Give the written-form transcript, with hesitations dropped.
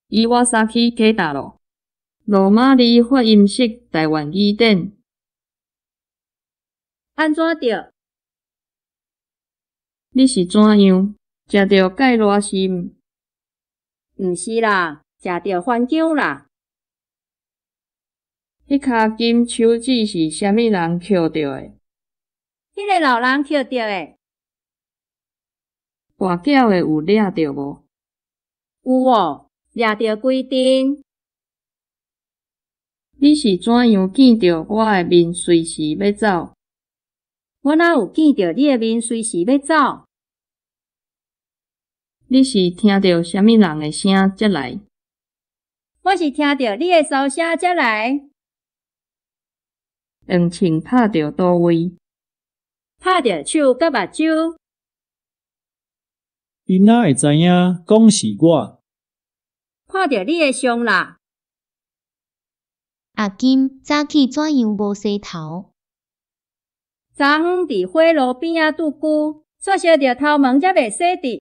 伊瓦萨基基达罗，罗马尼发音式台湾语典。安怎着？你是怎样？食着介热心？毋是啦，食着番姜啦。迄骹金手指是啥物人捡着诶？迄个老人捡着诶。跋筊诶有掠着无？有哦，掠着规阵。你是怎样见着我诶面随时要走？我哪有见着你诶面随时要走？你是听着啥物人诶声才来？我是听着你诶骚声才来。用枪拍着倒位？拍着手甲目睭。伊哪会知影讲是我？看着你诶相啦。阿金早起怎样无洗头？昨昏伫火炉边仔拄久，煞烧着头毛才袂洗滴。